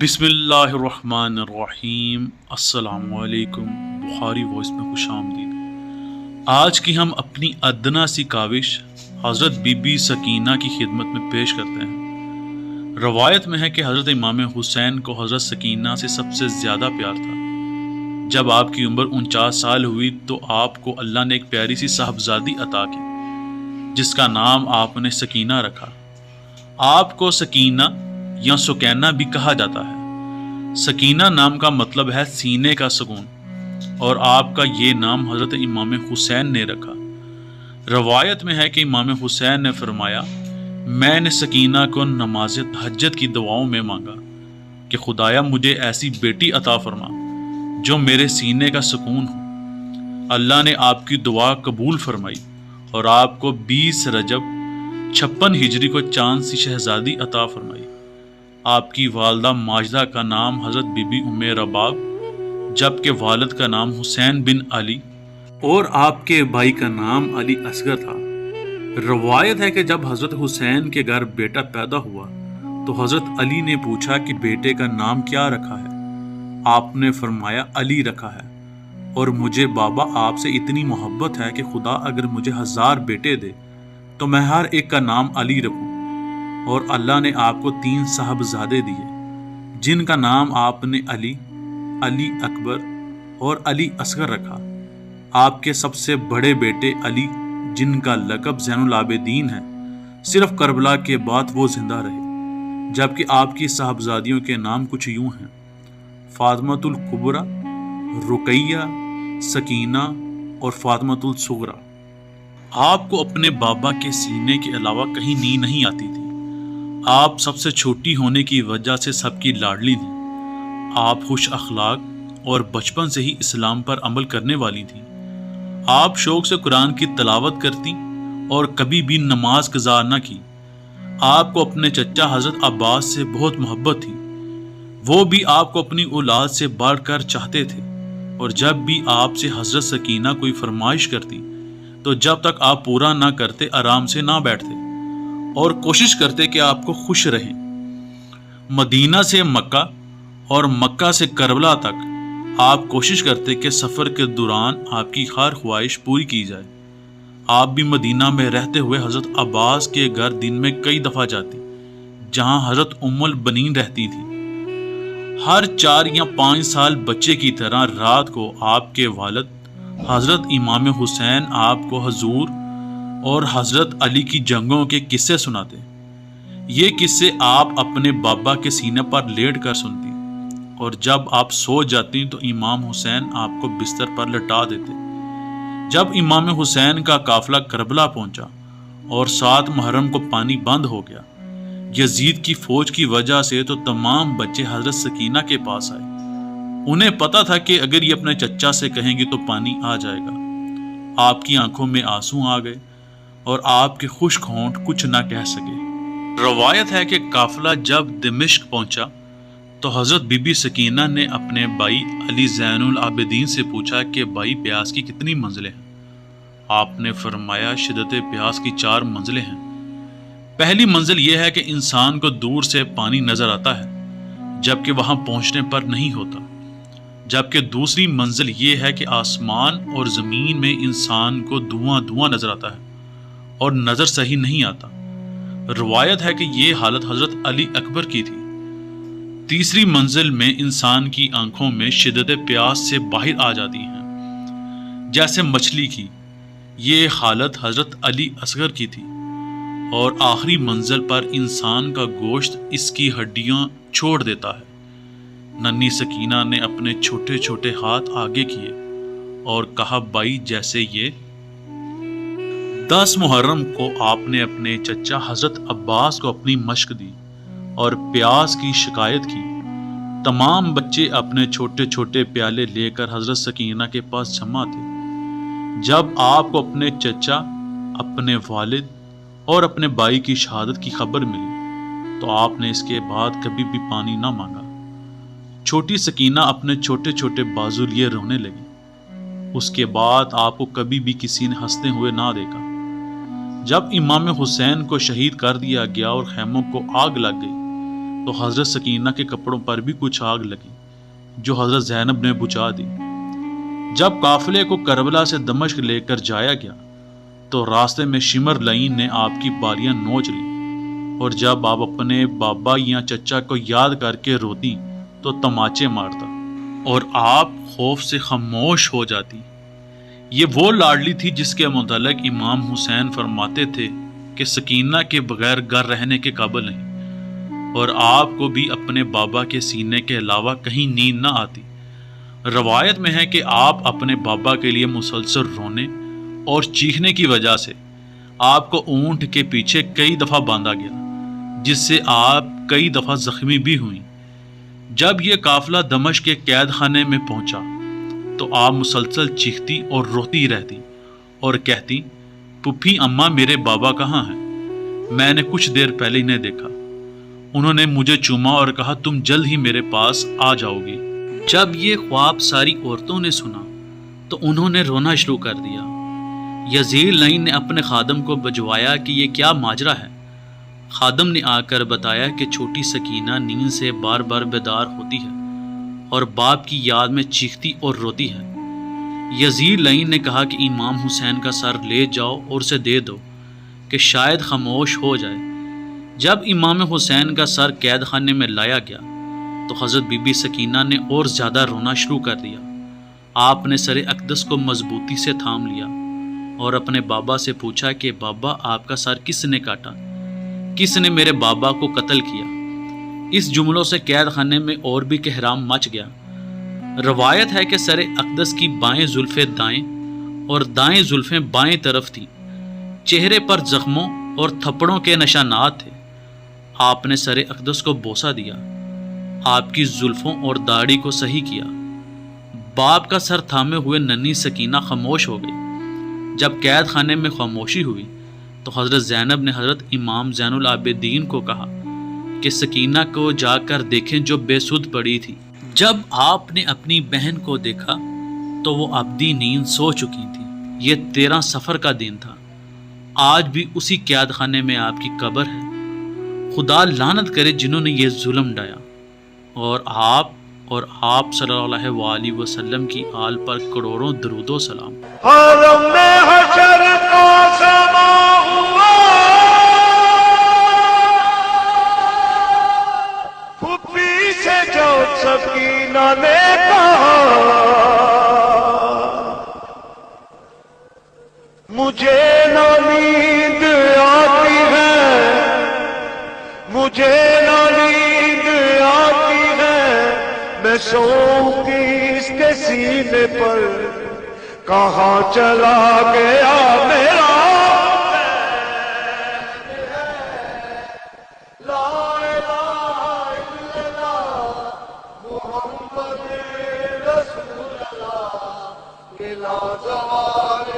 بسم اللہ الرحمن الرحیم۔ السلام علیکم۔ بخاری وائس میں خوش آمدید۔ آج کی ہم اپنی ادنا سی کاوش حضرت بی بی سکینہ کی خدمت میں پیش کرتے ہیں۔ روایت میں ہے کہ حضرت امام حسین کو حضرت سکینہ سے سب سے زیادہ پیار تھا۔ جب آپ کی عمر 49 سال ہوئی تو آپ کو اللہ نے ایک پیاری سی صاحبزادی عطا کی جس کا نام آپ نے سکینہ رکھا۔ آپ کو سکینہ یا سکینہ بھی کہا جاتا ہے۔ سکینہ نام کا مطلب ہے سینے کا سکون، اور آپ کا یہ نام حضرت امام حسین نے رکھا۔ روایت میں ہے کہ امام حسین نے فرمایا، میں نے سکینہ کو نماز تہجد کی دعاؤں میں مانگا کہ خدایا مجھے ایسی بیٹی عطا فرما جو میرے سینے کا سکون ہو۔ اللہ نے آپ کی دعا قبول فرمائی اور آپ کو 20 رجب 56 ہجری کو چاند سی شہزادی عطا فرمائی۔ آپ کی والدہ ماجدہ کا نام حضرت بی بی ام رباب، جبکہ والد کا نام حسین بن علی اور آپ کے بھائی کا نام علی اصغر تھا۔ روایت ہے کہ جب حضرت حسین کے گھر بیٹا پیدا ہوا تو حضرت علی نے پوچھا کہ بیٹے کا نام کیا رکھا ہے؟ آپ نے فرمایا علی رکھا ہے، اور مجھے بابا آپ سے اتنی محبت ہے کہ خدا اگر مجھے 1000 بیٹے دے تو میں ہر ایک کا نام علی رکھوں۔ اور اللہ نے آپ کو 3 صاحبزادے دیے جن کا نام آپ نے علی، علی اکبر اور علی اصغر رکھا۔ آپ کے سب سے بڑے بیٹے علی، جن کا لقب زین العابدین ہے، صرف کربلا کے بعد وہ زندہ رہے، جبکہ آپ کی صاحبزادیوں کے نام کچھ یوں ہیں: فاطمۃ الکبریٰ، رقیہ، سکینہ اور فاطمۃ الصغریٰ۔ آپ کو اپنے بابا کے سینے کے علاوہ کہیں نیند نہیں آتی تھی۔ آپ سب سے چھوٹی ہونے کی وجہ سے سب کی لاڈلی تھیں۔ آپ خوش اخلاق اور بچپن سے ہی اسلام پر عمل کرنے والی تھیں۔ آپ شوق سے قرآن کی تلاوت کرتی اور کبھی بھی نماز قضا نہ کی۔ آپ کو اپنے چچا حضرت عباس سے بہت محبت تھی۔ وہ بھی آپ کو اپنی اولاد سے بڑھ کر چاہتے تھے، اور جب بھی آپ سے حضرت سکینہ کوئی فرمائش کرتی تو جب تک آپ پورا نہ کرتے آرام سے نہ بیٹھتے اور کوشش کرتے کہ آپ کو خوش رہیں۔ مدینہ سے مکہ اور مکہ سے کربلا تک آپ کوشش کرتے کہ سفر کے دوران آپ کی ہر خواہش پوری کی جائے۔ آپ بھی مدینہ میں رہتے ہوئے حضرت عباس کے گھر دن میں کئی دفعہ جاتی، جہاں حضرت ام البنین رہتی تھی۔ ہر 4 یا 5 سال بچے کی طرح رات کو آپ کے والد حضرت امام حسین آپ کو حضور اور حضرت علی کی جنگوں کے قصے سناتے۔ یہ قصے آپ اپنے بابا کے سینے پر لیٹ کر سنتی، اور جب آپ سو جاتی تو امام حسین آپ کو بستر پر لٹا دیتے۔ جب امام حسین کا قافلہ کربلا پہنچا اور 7 محرم کو پانی بند ہو گیا یزید کی فوج کی وجہ سے، تو تمام بچے حضرت سکینہ کے پاس آئے۔ انہیں پتا تھا کہ اگر یہ اپنے چچا سے کہیں گے تو پانی آ جائے گا۔ آپ کی آنکھوں میں آنسو آ گئے اور آپ کے خشک ہونٹ کچھ نہ کہہ سکے۔ روایت ہے کہ قافلہ جب دمشق پہنچا تو حضرت بی بی سکینہ نے اپنے بھائی علی زین العابدین سے پوچھا کہ بھائی پیاس کی کتنی منزلیں ہیں؟ آپ نے فرمایا شدت پیاس کی 4 منزلیں ہیں۔ پہلی منزل یہ ہے کہ انسان کو دور سے پانی نظر آتا ہے جبکہ وہاں پہنچنے پر نہیں ہوتا، جبکہ دوسری منزل یہ ہے کہ آسمان اور زمین میں انسان کو دھواں نظر آتا ہے اور نظر صحیح نہیں آتا۔ روایت ہے کہ یہ حالت حضرت علی اکبر کی تھی۔ تیسری منزل میں انسان کی آنکھوں میں شدت پیاس سے باہر آ جاتی ہیں جیسے مچھلی کی۔ یہ حالت حضرت علی اصغر کی تھی۔ اور آخری منزل پر انسان کا گوشت اس کی ہڈیاں چھوڑ دیتا ہے۔ ننھی سکینہ نے اپنے چھوٹے چھوٹے ہاتھ آگے کیے اور کہا بھائی جیسے یہ 10 محرم کو آپ نے اپنے چچا حضرت عباس کو اپنی مشق دی اور پیاس کی شکایت کی۔ تمام بچے اپنے چھوٹے چھوٹے پیالے لے کر حضرت سکینہ کے پاس جمع تھے۔ جب آپ کو اپنے چچا، اپنے والد اور اپنے بھائی کی شہادت کی خبر ملی تو آپ نے اس کے بعد کبھی بھی پانی نہ مانگا۔ چھوٹی سکینہ اپنے چھوٹے چھوٹے بازو لیے رونے لگی۔ اس کے بعد آپ کو کبھی بھی کسی نے ہنستے ہوئے نہ دیکھا۔ جب امام حسین کو شہید کر دیا گیا اور خیموں کو آگ لگ گئی تو حضرت سکینہ کے کپڑوں پر بھی کچھ آگ لگی جو حضرت زینب نے بجھا دی۔ جب قافلے کو کربلا سے دمشق لے کر جایا گیا تو راستے میں شمر لعین نے آپ کی بالیاں نوچ لیں، اور جب آپ اپنے بابا یا چچا کو یاد کر کے روتی تو تماچے مارتا اور آپ خوف سے خاموش ہو جاتی۔ یہ وہ لاڈلی تھی جس کے متعلق امام حسین فرماتے تھے کہ سکینہ کے بغیر گھر رہنے کے قابل نہیں، اور آپ کو بھی اپنے بابا کے سینے کے علاوہ کہیں نیند نہ آتی۔ روایت میں ہے کہ آپ اپنے بابا کے لیے مسلسل رونے اور چیخنے کی وجہ سے آپ کو اونٹ کے پیچھے کئی دفعہ باندھا گیا، جس سے آپ کئی دفعہ زخمی بھی ہوئیں۔ جب یہ قافلہ دمشق کے قید خانے میں پہنچا تو آپ مسلسل چیختی اور روتی رہتی اور کہتی، پھپھی اماں میرے بابا کہاں ہیں؟ میں نے کچھ دیر پہلے انہیں دیکھا، انہوں نے مجھے چوما اور کہا تم جلد ہی میرے پاس آ جاؤ گی۔ جب یہ خواب ساری عورتوں نے سنا تو انہوں نے رونا شروع کر دیا۔ یزید لعین نے اپنے خادم کو بجوایا کہ یہ کیا ماجرا ہے۔ خادم نے آ کر بتایا کہ چھوٹی سکینہ نیند سے بار بار بیدار ہوتی ہے اور باپ کی یاد میں چیختی اور روتی ہے۔ یزید لعین نے کہا کہ امام حسین کا سر لے جاؤ اور اسے دے دو کہ شاید خاموش ہو جائے۔ جب امام حسین کا سر قید خانے میں لایا گیا تو حضرت بی بی سکینہ نے اور زیادہ رونا شروع کر دیا۔ آپ نے سر اقدس کو مضبوطی سے تھام لیا اور اپنے بابا سے پوچھا کہ بابا آپ کا سر کس نے کاٹا؟ کس نے میرے بابا کو قتل کیا؟ اس جملوں سے قید خانے میں اور بھی کہرام مچ گیا۔ روایت ہے کہ سر اقدس کی بائیں زلفیں دائیں اور دائیں زلفیں بائیں طرف تھیں۔ چہرے پر زخموں اور تھپڑوں کے نشانات تھے۔ آپ نے سر اقدس کو بوسہ دیا، آپ کی زلفوں اور داڑھی کو صحیح کیا۔ باپ کا سر تھامے ہوئے ننھی سکینہ خاموش ہو گئی۔ جب قید خانے میں خاموشی ہوئی تو حضرت زینب نے حضرت امام زین العابدین کو کہا کہ سکینہ کو جا کر دیکھیں جو بے سدھ پڑی تھی۔ جب آپ نے اپنی بہن کو دیکھا تو وہ ابدی نیند سو چکی تھی۔ یہ 13 صفر کا دن تھا۔ آج بھی اسی قید خانے میں آپ کی قبر ہے۔ خدا لعنت کرے جنہوں نے یہ ظلم ڈھایا، اور آپ صلی اللہ علیہ وآلہ وسلم کی آل پر کروڑوں درود و سلام۔ عالم میں حشر کا سما ہوا، پھپھی سے جو سکینہ نے کہا مجھے نہ نیند آتی ہے، مجھے نہ نیند آتی ہے، میں سوتی اس کے سینے پر، کہاں چلا گیا میرا لا الہ الا اللہ محمد رسول اللہ کہ لا زوال